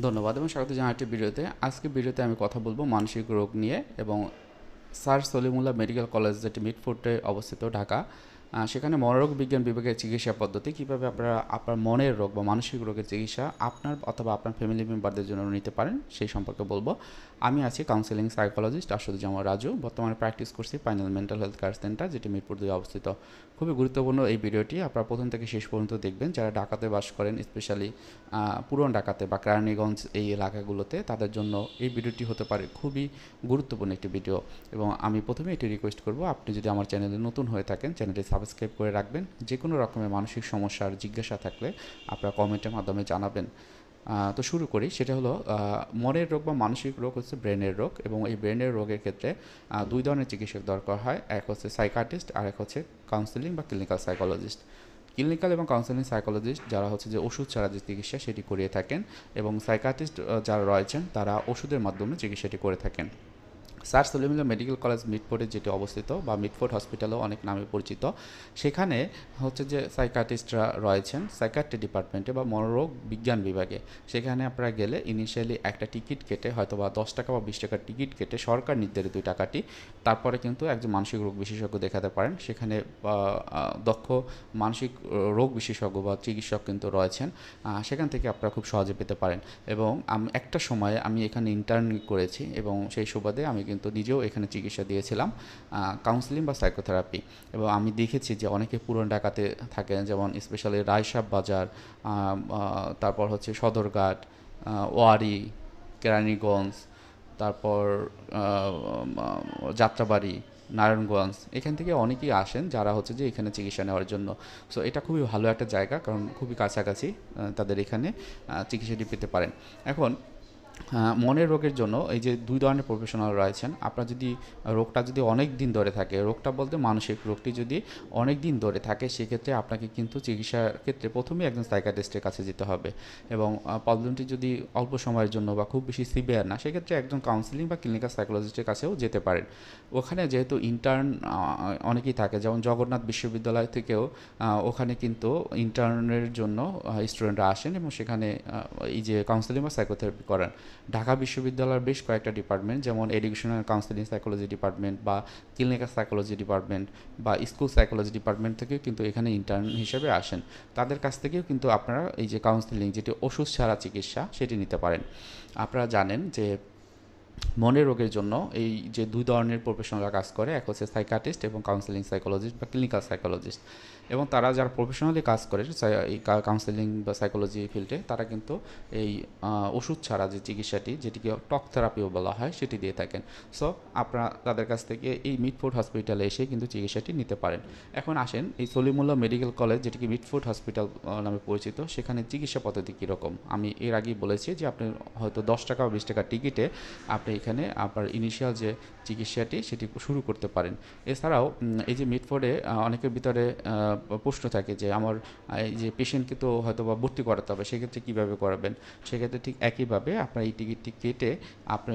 ধন্যবাদ এবং স্বাগত জানাই একটি ভিডিওতে। আজকে ভিডিওতে আমি কথা বলবো মানসিক রোগ নিয়ে এবং স্যার সলিমুল্লাহ মেডিকেল কলেজ যেটি মিটফোর্টে অবস্থিত ঢাকা, সেখানে মনোরোগ বিজ্ঞান বিভাগের চিকিৎসা পদ্ধতি কীভাবে আপনারা আপনার মনের রোগ বা মানসিক রোগের চিকিৎসা আপনার অথবা আপনার ফ্যামিলি মেম্বারদের জন্য নিতে পারেন সেই সম্পর্কে বলবো। আমি আছি কাউন্সেলিং সাইকোলজিস্ট আশুদুজ্জামান রাজু, বর্তমানে প্র্যাকটিস করছি final mental health care centre যেটি মিরপুর 2 অবস্থিত। খুবই গুরুত্বপূর্ণ এই ভিডিওটি আপনারা প্রথম থেকে শেষ পর্যন্ত দেখবেন। যারা ঢাকাতে বাস করেন, স্পেশালি পুরান ঢাকাতে বা কেরানীগঞ্জ এই এলাকাগুলোতে, তাদের জন্য এই ভিডিওটি হতে পারে খুবই গুরুত্বপূর্ণ একটি ভিডিও। এবং আমি প্রথমে এটি রিকোয়েস্ট করব, আপনি যদি আমার চ্যানেলে নতুন হয়ে থাকেন চ্যানেলটি সাবস্ক্রাইব করে রাখবেন। যে কোনো রকমের মানসিক সমস্যার জিজ্ঞাসা থাকলে আপনারা কমেন্টের মাধ্যমে জানাবেন। তো শুরু করি। সেটা হলো মনের রোগ বা মানসিক রোগ হচ্ছে ব্রেনের রোগ, এবং এই ব্রেনের রোগের ক্ষেত্রে দুই ধরনের চিকিৎসক দরকার হয়। এক হচ্ছে সাইকাট্রিস্ট আর এক হচ্ছে কাউন্সিলিং বা ক্লিনিক্যাল সাইকোলজিস্ট। ক্লিনিক্যাল এবং কাউন্সেলিং সাইকোলজিস্ট যারা হচ্ছে যে ওষুধ ছাড়া যে চিকিৎসা সেটি করিয়ে থাকেন, এবং সাইকাট্রিস্ট যারা রয়েছেন তারা ওষুধের মাধ্যমে চিকিৎসাটি করে থাকেন। স্যার সলিমুল্লাহ মেডিকেল কলেজ মিটফোর্টে যেটি অবস্থিত বা মিটফোর্ট হসপিটালও অনেক নামে পরিচিত, সেখানে হচ্ছে যে সাইকাট্রিস্টরা রয়েছেন সাইকাট্রি ডিপার্টমেন্টে বা মনোরোগ বিজ্ঞান বিভাগে। সেখানে আপনারা গেলে ইনিশিয়ালি একটা টিকিট কেটে, হয়তো বা 10 টাকা বা 20 টাকার টিকিট কেটে সরকার নির্ধারিত ওই টাকাটি, তারপরে কিন্তু একজন মানসিক রোগ বিশেষজ্ঞ দেখাতে পারেন। সেখানে দক্ষ মানসিক রোগ বিশেষজ্ঞ বা চিকিৎসক কিন্তু রয়েছেন, সেখান থেকে আপনারা খুব সহজে পেতে পারেন। এবং একটা সময়ে আমি এখানে ইন্টার্ন করেছি, এবং সেই সুবাদে আমি কিন্তু নিজেও এখানে চিকিৎসা দিয়েছিলাম, কাউন্সিলিং বা সাইকোথেরাপি। এবং আমি দেখেছি যে অনেকে পুরনো ঢাকাতে থাকেন, যেমন স্পেশালি রায়সাব বাজার, তারপর হচ্ছে সদরঘাট, ওয়ারি, কেরানীগঞ্জ, তারপর যাত্রাবাড়ি, নারায়ণগঞ্জ, এখান থেকে অনেকেই আসেন যারা হচ্ছে যে এখানে চিকিৎসা নেওয়ার জন্য। সো এটা খুবই ভালো একটা জায়গা, কারণ খুবই কাছাকাছি তাদের এখানে চিকিৎসাটি পেতে পারেন। এখন মনের রোগের জন্য এই যে দুই ধরনের প্রফেশনাল রয়েছেন। আপনার যদি রোগটা যদি অনেক দিন ধরে থাকে, রোগটা বলতে মানসিক রোগটি যদি অনেক দিন ধরে থাকে, সেক্ষেত্রে আপনাকে কিন্তু চিকিৎসার ক্ষেত্রে প্রথমেই একজন সাইকিয়াট্রিস্টের কাছে যেতে হবে। এবং প্রবলেমটি যদি অল্প সময়ের জন্য বা খুব বেশি সিভিয়ার না, সেক্ষেত্রে একজন কাউন্সিলিং বা ক্লিনিক্যাল সাইকোলজিস্টের কাছেও যেতে পারেন। ওখানে যেহেতু ইন্টার্ন অনেকেই থাকে, যেমন জগন্নাথ বিশ্ববিদ্যালয় থেকেও ওখানে কিন্তু ইন্টার্নের জন্য স্টুডেন্টরা আসেন এবং সেখানে এই যে কাউন্সিলিং বা সাইকোথেরাপি করেন। ঢাকা বিশ্ববিদ্যালয়ের বেশ কয়েকটা ডিপার্টমেন্ট, যেমন এডুকেশনাল কাউন্সিলিং সাইকোলজি ডিপার্টমেন্ট বা ক্লিনিক্যাল সাইকোলজি ডিপার্টমেন্ট বা স্কুল সাইকোলজি ডিপার্টমেন্ট থেকেও কিন্তু এখানে ইন্টার্ন হিসেবে আসেন। তাদের কাছ থেকেও কিন্তু আপনারা এই যে কাউন্সিলিং, যেটি ওষুধ ছাড়া চিকিৎসা, সেটি নিতে পারেন। আপনারা জানেন যে মনের রোগের জন্য এই যে দুই ধরনের প্রফেশনালরা কাজ করে, এক হচ্ছে সাইকাট্রিস্ট এবং কাউন্সিলিং সাইকোলজিস্ট বা ক্লিনিক্যাল সাইকোলজিস্ট। এবং তারা যারা প্রফেশনালি কাজ করে এই কাউন্সিলিং বা সাইকোলজি ফিল্ডে, তারা কিন্তু এই ওষুধ ছাড়া যে চিকিৎসাটি, যেটিকে টক থেরাপিও বলা হয়, সেটি দিয়ে থাকেন। সো আপনারা তাদের কাছ থেকে এই মিটফোর্ট হসপিটালে এসে কিন্তু চিকিৎসাটি নিতে পারেন। এখন আসেন এই সলিমুল্লাহ মেডিকেল কলেজ, যেটিকে মিটফোর্ট হসপিটাল নামে পরিচিত, সেখানে চিকিৎসা পদ্ধতি কীরকম। আমি এর আগেই বলেছি যে আপনি হয়তো 10 টাকা বা 20 টাকার টিকিটে আপনি এখানে আপনার ইনিশিয়াল যে চিকিৎসাটি সেটি শুরু করতে পারেন। এছাড়াও এই যে মিটফোর্ডে অনেকের ভিতরে প্রশ্ন থাকে যে আমার এই যে পেশেন্টকে তো হয়তো বা ভর্তি করাতে হবে, সেক্ষেত্রে কীভাবে করাবেন। সেক্ষেত্রে ঠিক একইভাবে আপনার এই টিকিটটি কেটে আপনি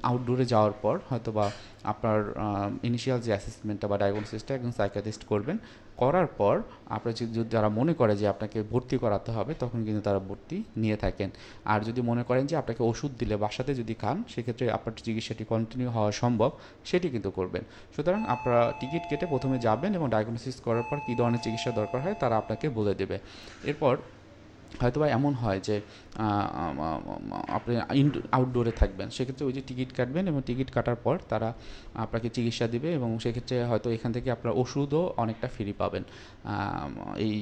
আউটডোরে যাওয়ার পর হয়তো বা আপনার ইনিশিয়াল যে অ্যাসেসমেন্টটা বা ডায়াগনোসিসটা একজন সাইকিয়াট্রিস্ট করবেন। করার পর আপনার যদি যারা মনে করে যে আপনাকে ভর্তি করাতে হবে, তখন কিন্তু তারা ভর্তি নিয়ে থাকেন। আর যদি মনে করেন যে আপনাকে ওষুধ দিলে বাসাতে যদি খান, সেক্ষেত্রে আপনার চিকিৎসাটি কন্টিনিউ হওয়া সম্ভব, সেটি কিন্তু করবেন। সুতরাং আপনারা টিকিট কেটে প্রথমে যাবেন এবং ডায়াগনোসিস করার পর কী ধরনের চিকিৎসা দরকার হয় তারা আপনাকে বলে দেবে। এরপর হয়তোবা এমন হয় যে আপনি আউটডোরে থাকবেন, সেক্ষেত্রে ওই যে টিকিট কাটবেন এবং টিকিট কাটার পর তারা আপনাকে চিকিৎসা দিবে, এবং সেক্ষেত্রে হয়তো এখান থেকে আপনার ওষুধও অনেকটা ফ্রি পাবেন। এই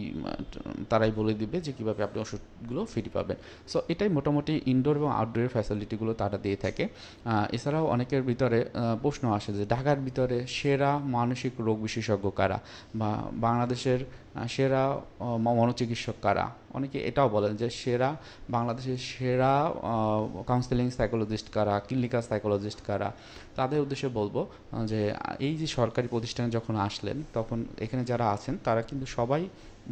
তারাই বলে দিবে যে কীভাবে আপনি ওষুধগুলো ফ্রি পাবেন। সো এটাই মোটামুটি ইনডোর এবং আউটডোরের ফ্যাসিলিটিগুলো তারা দিয়ে থাকে। এছাড়াও অনেকের ভিতরে প্রশ্ন আসে যে ঢাকার ভিতরে সেরা মানসিক রোগ বিশেষজ্ঞ কারা, বা বাংলাদেশের সেরা মনোচিকিৎসক কারা। অনেকে এটাও বলেন যে বাংলাদেশের সেরা কাউন্সেলিং সাইকোলজিস্ট কারা, ক্লিনিক্যাল সাইকোলজিস্ট কারা। তাদের উদ্দেশ্যে বলবো যে এই যে সরকারি প্রতিষ্ঠানে যখন আসলেন, তখন এখানে যারা আছেন তারা কিন্তু সবাই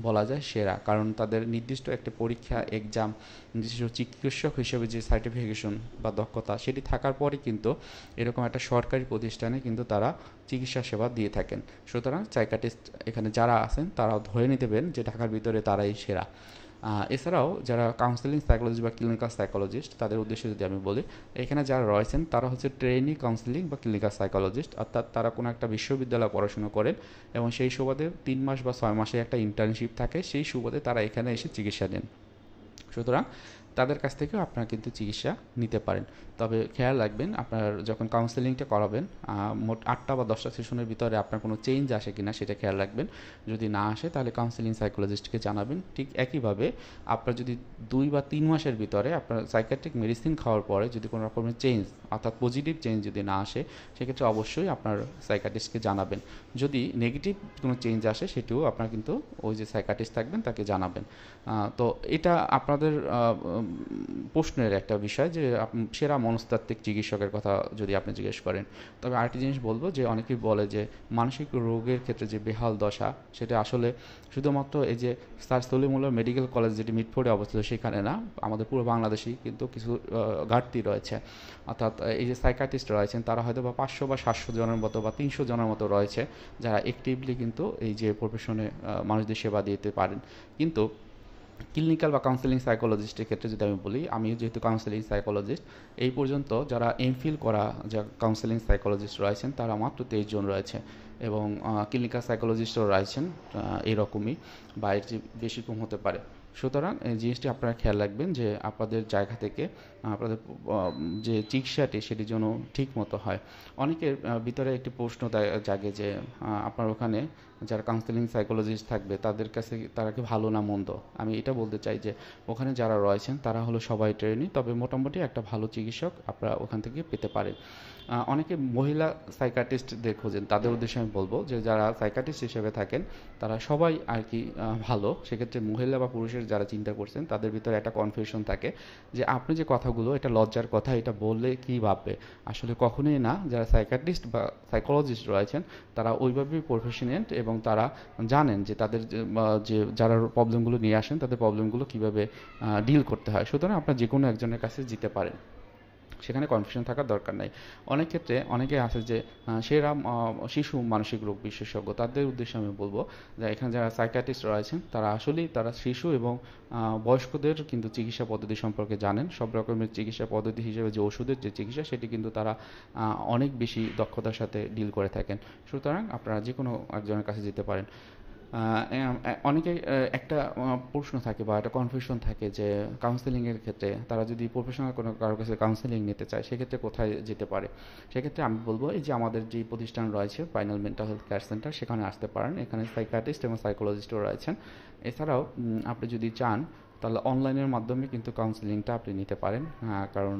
বলা যায় সেরা, কারণ তাদের নির্দিষ্ট একটা পরীক্ষা, এক্সাম, নির্দিষ্ট চিকিৎসক হিসেবে যে সার্টিফিকেশন বা দক্ষতা, সেটি থাকার পরে কিন্তু এরকম একটা সরকারি প্রতিষ্ঠানে কিন্তু তারা চিকিৎসা সেবা দিয়ে থাকেন। সুতরাং সাইকিয়াট্রিস্ট এখানে যারা আছেন তারা ধরে নিতে পারেন যে ঢাকার ভিতরে তারাই সেরা। এছাড়াও যারা কাউন্সেলিং সাইকোলজিস্ট বা ক্লিনিক্যাল সাইকোলজিস্ট তাদের উদ্দেশ্যে যদি আমি বলি, এখানে যারা রয়েছেন তারা হচ্ছে ট্রেনি কাউন্সেলিং বা ক্লিনিক্যাল সাইকোলজিস্ট, অর্থাৎ তারা কোনো একটা বিশ্ববিদ্যালয়ে পড়াশোনা করেন এবং সেই সুবাদে 3 মাস বা 6 মাসে একটা ইন্টার্নশিপ থাকে, সেই সুবাদে তারা এখানে এসে চিকিৎসা নেন। সুতরাং তাদের কাছ থেকেও আপনারা কিন্তু চিকিৎসা নিতে পারেন। তবে খেয়াল রাখবেন, আপনার যখন কাউন্সেলিংটা করাবেন মোট 8টা বা 10টা সেশনের ভিতরে আপনার কোনো চেঞ্জ আসে কিনা সেটা খেয়াল রাখবেন। যদি না আসে তাহলে কাউন্সেলিং সাইকোলজিস্টকে জানাবেন। ঠিক একইভাবে আপনার যদি 2 বা 3 মাসের ভিতরে আপনার সাইকিয়াট্রিক মেডিসিন খাওয়ার পরে যদি কোনো রকমের চেঞ্জ, অর্থাৎ পজিটিভ চেঞ্জ যদি না আসে, সেক্ষেত্রে অবশ্যই আপনার সাইকিয়াট্রিস্টকে জানাবেন। যদি নেগেটিভ কোনো চেঞ্জ আসে সেটিও আপনার কিন্তু ওই যে সাইকিয়াট্রিস্ট থাকবেন তাকে জানাবেন। তো এটা আপনাদের প্রশ্নের একটা বিষয় যে সেরা মনস্তাত্ত্বিক চিকিৎসকের কথা যদি আপনি জিজ্ঞেস করেন। তবে আরেকটি জিনিস বলবো যে অনেকেই বলে যে মানসিক রোগের ক্ষেত্রে যে বেহাল দশা, সেটা আসলে শুধুমাত্র এই যে স্যার সলিমুল্লাহ মেডিকেল কলেজ যেটি মিটফোর্ডে অবস্থিত সেখানে না, আমাদের পুরো বাংলাদেশেই কিন্তু কিছু ঘাটতি রয়েছে। অর্থাৎ এই যে সাইকিয়াট্রিস্ট রয়েছেন তারা হয়তো বা 500 বা 700 জনের মতো বা 300 জনের মতো রয়েছে যারা অ্যাক্টিভলি কিন্তু এই যে প্রফেশনে মানুষদের সেবা দিতে পারেন। কিন্তু ক্লিনিক্যাল বা কাউন্সেলিং সাইকোলজিস্টের ক্ষেত্রে যদি আমি বলি, আমি যেহেতু কাউন্সেলিং সাইকোলজিস্ট, এই পর্যন্ত যারা এমফিল করা যা কাউন্সেলিং সাইকোলজিস্ট রয়েছেন তারা মাত্র 23 জন রয়েছে এবং ক্লিনিক্যাল সাইকোলজিস্টও রয়েছেন এরকমই বা এর চেয়ে বেশি কম হতে পারে। সুতরাং এই জিনিসটি আপনারা খেয়াল রাখবেন যে আপনাদের জায়গা থেকে আপনাদের যে চিকিৎসাটি সেটি যেন ঠিক মতো হয়। অনেকের ভিতরে একটি প্রশ্ন জাগে যে আপনার ওখানে যারা কাউন্সেলিং সাইকোলজিস্ট থাকবে তাদের কাছে তারা কি ভালো না মন্দ। আমি এটা বলতে চাই যে ওখানে যারা রয়েছেন তারা হলো সবাই ট্রেনি, তবে মোটামুটি একটা ভালো চিকিৎসক আপনারা ওখান থেকে পেতে পারেন। অনেকে মহিলা সাইকিয়াট্রিস্টদের খোঁজেন, তাদের উদ্দেশ্যে আমি বলবো যে যারা সাইকিয়াট্রিস্ট হিসেবে থাকেন তারা সবাই আর কি ভালো। সেক্ষেত্রে মহিলা বা পুরুষের যারা চিন্তা করছেন তাদের ভিতরে একটা কনফিউশন থাকে যে আপনি যে কথাগুলো, এটা লজ্জার কথা, এটা বললে কী ভাববে। আসলে কখনোই না, যারা সাইকিয়াট্রিস্ট বা সাইকোলজিস্ট রয়েছেন তারা ওইভাবেই প্রফেশনাল এবং তারা জানেন যে তাদের যে যারা প্রবলেমগুলো নিয়ে আসেন তাদের প্রবলেমগুলো কীভাবে ডিল করতে হয়। সুতরাং আপনার যে কোনো একজনের কাছে যেতে পারেন, সেখানে কনফিউশন থাকার দরকার নাই। অনেক ক্ষেত্রে অনেকে আছে যে সেরা শিশু মানসিক রোগ বিশেষজ্ঞ, তাদের উদ্দেশ্যে আমি বলবো যে এখানে যারা সাইকিয়াট্রিস্ট রয়েছেন তারা আসলেই তারা শিশু এবং বয়স্কদের কিন্তু চিকিৎসা পদ্ধতি সম্পর্কে জানেন। সব রকমের চিকিৎসা পদ্ধতি হিসেবে যে ওষুধের যে চিকিৎসা সেটি কিন্তু তারা অনেক বেশি দক্ষতার সাথে ডিল করে থাকেন। সুতরাং আপনারা যে কোনো একজনের কাছে যেতে পারেন। অনেকে একটা প্রশ্ন থাকে বা একটা কনফিউশন থাকে যে কাউন্সেলিংয়ের ক্ষেত্রে তারা যদি প্রফেশনাল কোনো কারোর কাছে কাউন্সেলিং নিতে চায় সেক্ষেত্রে কোথায় যেতে পারে। সেক্ষেত্রে আমি বলবো এই যে আমাদের যে প্রতিষ্ঠান রয়েছে পাইনাল মেন্টাল হেলথ কেয়ার সেন্টার, সেখানে আসতে পারেন। এখানে সাইকিয়াট্রিস্ট এবং সাইকোলজিস্টও রয়েছেন। এছাড়াও আপনি যদি চান তাহলে অনলাইনের মাধ্যমে কিন্তু কাউন্সেলিংটা আপনি নিতে পারেন। কারণ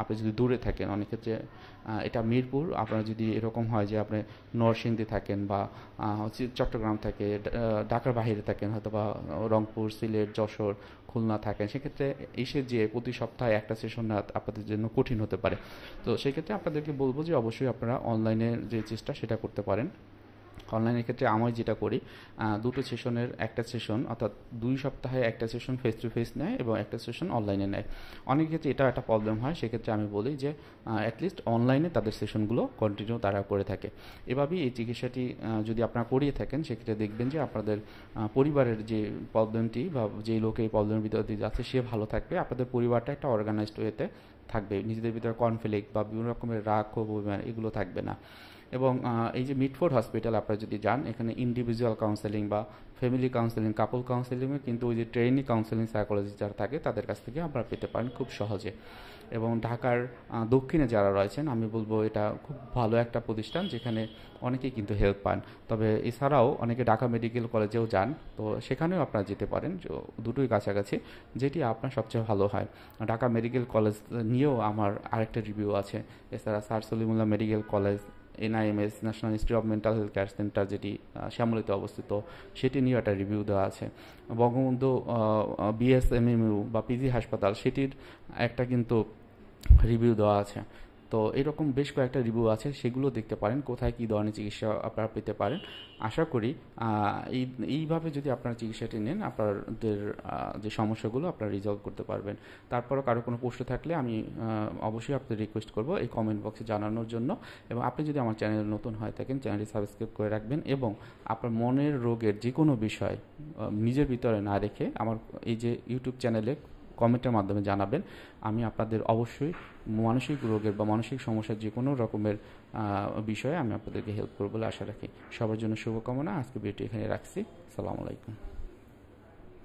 আপনি যদি দূরে থাকেন, অনেক ক্ষেত্রে এটা মিরপুর, আপনার যদি এরকম হয় যে আপনি নরসিংদী থাকেন বা হচ্ছে চট্টগ্রাম থেকে ঢাকার বাইরে থাকেন, হয়তো বা রংপুর, সিলেট, যশোর, খুলনা থাকেন, সেক্ষেত্রে এসে যে প্রতি সপ্তাহে একটা সেশন নেওয়া আপনাদের জন্য কঠিন হতে পারে। তো সেক্ষেত্রে আপনাদেরকে বলবো যে অবশ্যই আপনারা অনলাইনের যে চেষ্টা সেটা করতে পারেন। অনলাইনের ক্ষেত্রে আমি যেটা করি, দুটো সেশনের একটা সেশন, অর্থাৎ 2 সপ্তাহে একটা সেশন ফেস টু ফেস নেয় এবং একটা সেশন অনলাইনে নেয়। অনেক ক্ষেত্রে এটা একটা প্রবলেম হয়, সেক্ষেত্রে আমি বলি যে অ্যাটলিস্ট অনলাইনে তাদের সেশনগুলো কন্টিনিউ তারা করে থাকে। এভাবেই এই চিকিৎসাটি যদি আপনারা করিয়ে থাকেন সেক্ষেত্রে দেখবেন যে আপনাদের পরিবারের যে প্রবলেমটি বা যেই লোক এই প্রবলেমের ভিতর দিয়ে যাচ্ছে সে ভালো থাকবে, আপনাদের পরিবারটা একটা অর্গানাইজড ওয়েতে থাকবে, নিজেদের ভিতরে কনফ্লিক্ট বা বিভিন্ন রকমের রাগ ক্ষোভ অভিমান এগুলো থাকবে না। এবং এই যে মিটফোর্ড হসপিটাল আপনারা যদি যান, এখানে ইন্ডিভিজুয়াল কাউন্সেলিং বা ফ্যামিলি কাউন্সেলিং, কাপল কাউন্সেলিংয়ে কিন্তু ওই যে ট্রেনি কাউন্সেলিং সাইকোলজিস্ট যারা থাকে তাদের কাছ থেকে আপনারা পেতে পারেন খুব সহজে। এবং ঢাকার দক্ষিণে যারা রয়েছেন আমি বলবো এটা খুব ভালো একটা প্রতিষ্ঠান যেখানে অনেকেই কিন্তু হেল্প পান। তবে এছাড়াও অনেকে ঢাকা মেডিকেল কলেজেও যান, তো সেখানেও আপনারা যেতে পারেন, দুটোই কাছাকাছি, যেটি আপনার সবচেয়ে ভালো হয়। ঢাকা মেডিকেল কলেজ নিয়েও আমার আরেকটা রিভিউ আছে। এছাড়া sir Salimullah medical college, NIMS, national institute of mental health care centre যেটি শ্যামলীতে অবস্থিত, সেটি নিয়েও একটা রিভিউ দেওয়া আছে। বঙ্গবন্ধু বিএসএমএমইউ বা পিজি হাসপাতাল, সেটির একটা কিন্তু রিভিউ দেওয়া আছে। তো তো এরকম বেশ কয়েকটা রিভিউ আছে, সেগুলো দেখতে পারেন কোথায় কী ধরনের চিকিৎসা আপনারা পেতে পারেন। আশা করি এই এইভাবে যদি আপনারা চিকিৎসাটি নেন আপনাদের যে সমস্যাগুলো আপনারা রিজলভ করতে পারবেন। তারপরও কারো কোনো প্রশ্ন থাকলে আমি অবশ্যই আপনাদের রিকোয়েস্ট করব এই কমেন্ট বক্সে জানানোর জন্য। এবং আপনি যদি আমার চ্যানেলে নতুন হয়ে থাকেন চ্যানেলটি সাবস্ক্রাইব করে রাখবেন এবং আপনার মনের রোগের যে কোনো বিষয় নিজের ভিতরে না রেখে আমার এই যে ইউটিউব চ্যানেলে কমেন্টের মাধ্যমে জানাবেন। আমি আপনাদের অবশ্যই মানসিক রোগের বা মানসিক সমস্যার যে কোনো রকমের বিষয়ে আমি আপনাদেরকে হেল্প করব বলে আশা রাখি। সবার জন্য শুভকামনা। আজকে ভিডিওটি এখানে রাখছি। আসসালামু আলাইকুম।